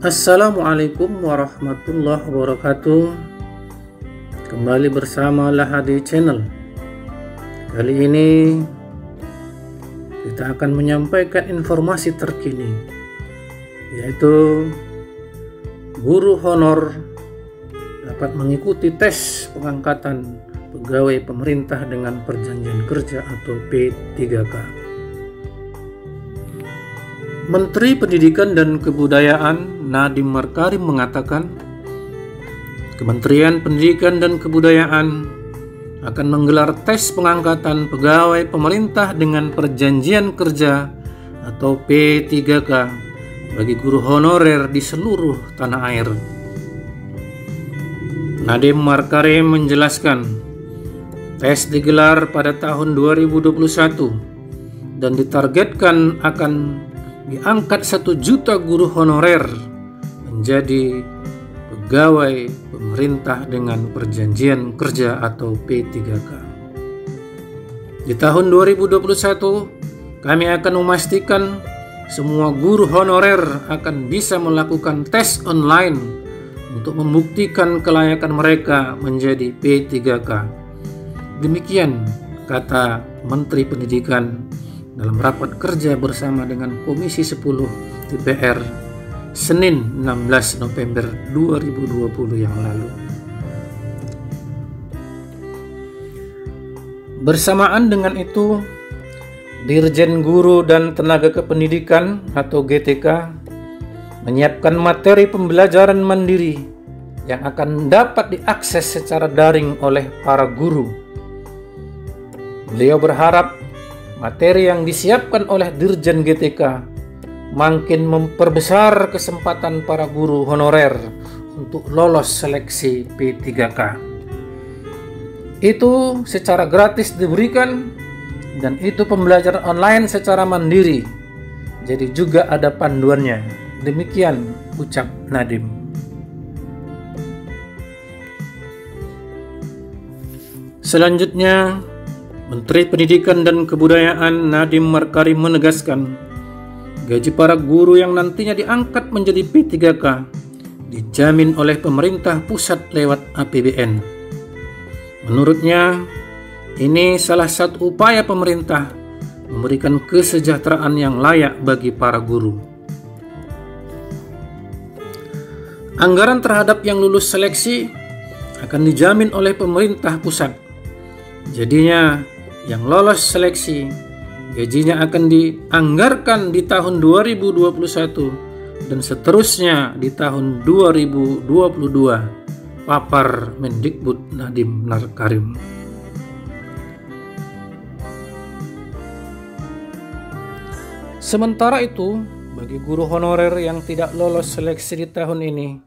Assalamualaikum warahmatullahi wabarakatuh. Kembali bersama Lahadi Channel. Kali ini kita akan menyampaikan informasi terkini, yaitu guru honor dapat mengikuti tes pengangkatan pegawai pemerintah dengan perjanjian kerja atau P3K. Menteri Pendidikan dan Kebudayaan Nadiem Makarim mengatakan, Kementerian Pendidikan dan Kebudayaan akan menggelar tes pengangkatan pegawai pemerintah dengan perjanjian kerja atau P3K bagi guru honorer di seluruh tanah air. Nadiem Makarim menjelaskan, tes digelar pada tahun 2021 dan ditargetkan akan diangkat 1 juta guru honorer menjadi pegawai pemerintah dengan perjanjian kerja atau P3K. Di tahun 2021, kami akan memastikan semua guru honorer akan bisa melakukan tes online untuk membuktikan kelayakan mereka menjadi P3K. Demikian kata Menteri Pendidikan dalam rapat kerja bersama dengan Komisi 10 DPR Senin 16 November 2020 yang lalu. Bersamaan dengan itu, Dirjen Guru dan Tenaga Kependidikan atau GTK menyiapkan materi pembelajaran mandiri yang akan dapat diakses secara daring oleh para guru. Beliau berharap materi yang disiapkan oleh Dirjen GTK makin memperbesar kesempatan para guru honorer untuk lolos seleksi P3K. Itu secara gratis diberikan, dan itu pembelajaran online secara mandiri. Jadi juga ada panduannya. Demikian ucap Nadiem. Selanjutnya, Menteri Pendidikan dan Kebudayaan Nadiem Makarim menegaskan, gaji para guru yang nantinya diangkat menjadi P3K dijamin oleh pemerintah pusat lewat APBN. Menurutnya, ini salah satu upaya pemerintah memberikan kesejahteraan yang layak bagi para guru. Anggaran terhadap yang lulus seleksi akan dijamin oleh pemerintah pusat. Jadinya, yang lolos seleksi gajinya akan dianggarkan di tahun 2021 dan seterusnya di tahun 2022, papar Mendikbud Nadiem Makarim. Sementara itu, bagi guru honorer yang tidak lolos seleksi di tahun ini,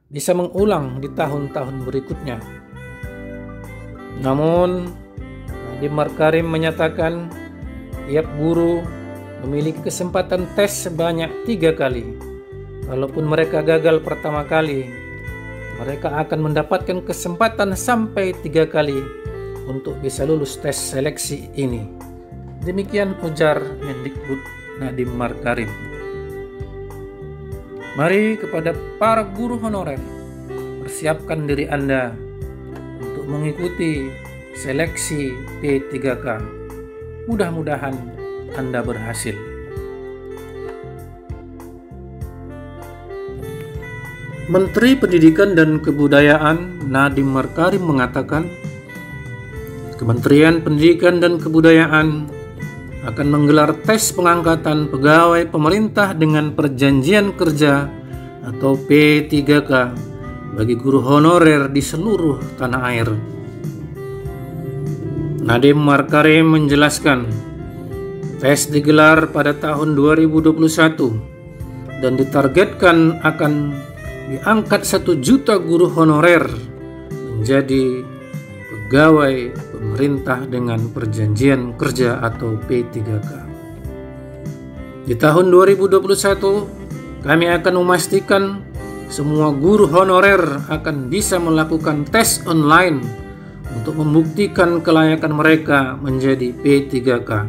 bisa mengulang di tahun-tahun berikutnya. Namun, Nadiem Makarim menyatakan tiap guru memiliki kesempatan tes sebanyak 3 kali. Kalaupun mereka gagal pertama kali, mereka akan mendapatkan kesempatan sampai 3 kali untuk bisa lulus tes seleksi ini. Demikian ujar Mendikbud Nadiem Makarim. Mari kepada para guru honorer, persiapkan diri Anda untuk mengikuti seleksi P3K. Mudah-mudahan Anda berhasil. Menteri Pendidikan dan Kebudayaan Nadiem Makarim mengatakan, Kementerian Pendidikan dan Kebudayaan akan menggelar tes pengangkatan pegawai pemerintah dengan perjanjian kerja atau P3K bagi guru honorer di seluruh tanah air. Nadiem Makarim menjelaskan, tes digelar pada tahun 2021 dan ditargetkan akan diangkat 1 juta guru honorer menjadi pegawai pemerintah dengan perjanjian kerja atau P3K. Di tahun 2021, kami akan memastikan semua guru honorer akan bisa melakukan tes online untuk membuktikan kelayakan mereka menjadi P3K.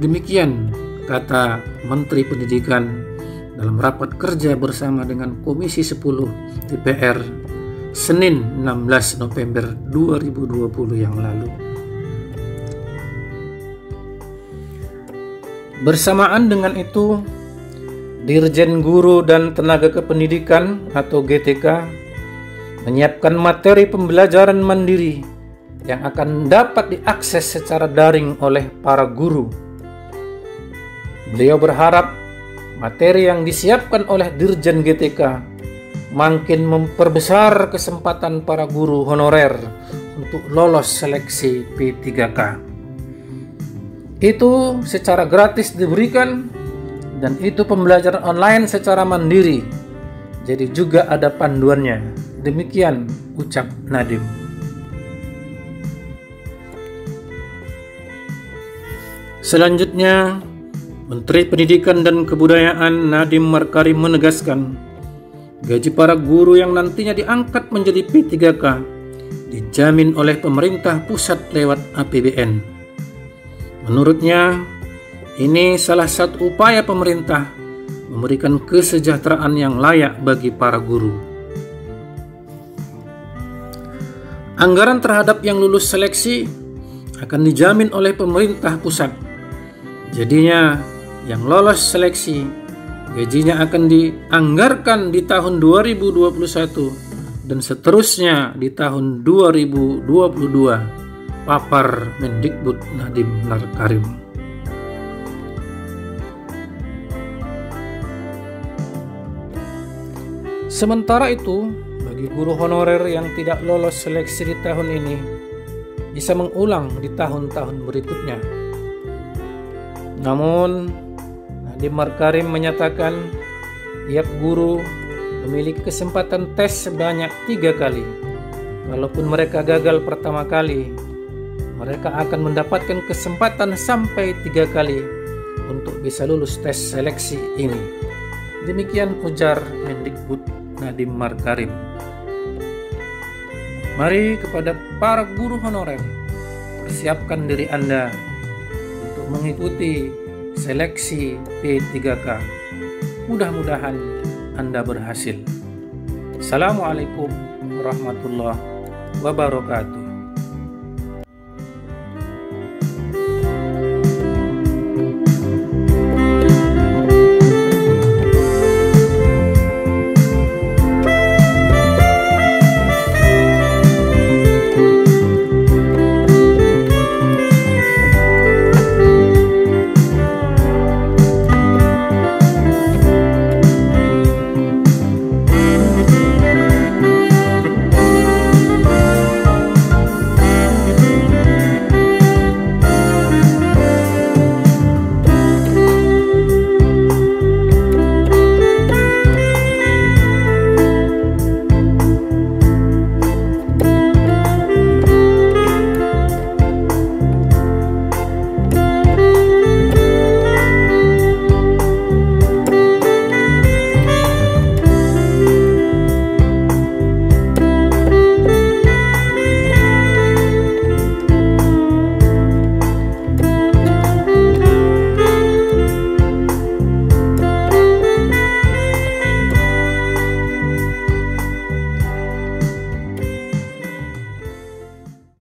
Demikian kata Menteri Pendidikan dalam rapat kerja bersama dengan Komisi 10 DPR Senin 16 November 2020 yang lalu. Bersamaan dengan itu, Dirjen Guru dan Tenaga Kependidikan atau GTK menyiapkan materi pembelajaran mandiri yang akan dapat diakses secara daring oleh para guru. Beliau berharap materi yang disiapkan oleh Dirjen GTK makin memperbesar kesempatan para guru honorer untuk lolos seleksi P3K. Itu secara gratis diberikan, dan itu pembelajaran online secara mandiri. Jadi juga ada panduannya. Demikian ucap Nadiem. Selanjutnya, Menteri Pendidikan dan Kebudayaan Nadiem Makarim menegaskan, gaji para guru yang nantinya diangkat menjadi P3K dijamin oleh pemerintah pusat lewat APBN. Menurutnya, ini salah satu upaya pemerintah memberikan kesejahteraan yang layak bagi para guru. Anggaran terhadap yang lulus seleksi akan dijamin oleh pemerintah pusat. Jadinya, yang lolos seleksi gajinya akan dianggarkan di tahun 2021 dan seterusnya di tahun 2022. Papar Mendikbud Nadiem Makarim. Sementara itu, bagi guru honorer yang tidak lolos seleksi di tahun ini, bisa mengulang di tahun-tahun berikutnya. Namun, Nadiem Makarim menyatakan tiap guru memiliki kesempatan tes sebanyak 3 kali. Kalaupun mereka gagal pertama kali, mereka akan mendapatkan kesempatan sampai 3 kali untuk bisa lulus tes seleksi ini. Demikian ujar Mendikbud Nadiem Makarim. Mari kepada para guru honorer, persiapkan diri Anda untuk mengikuti seleksi P3K. Mudah-mudahan Anda berhasil. Assalamualaikum warahmatullahi wabarakatuh.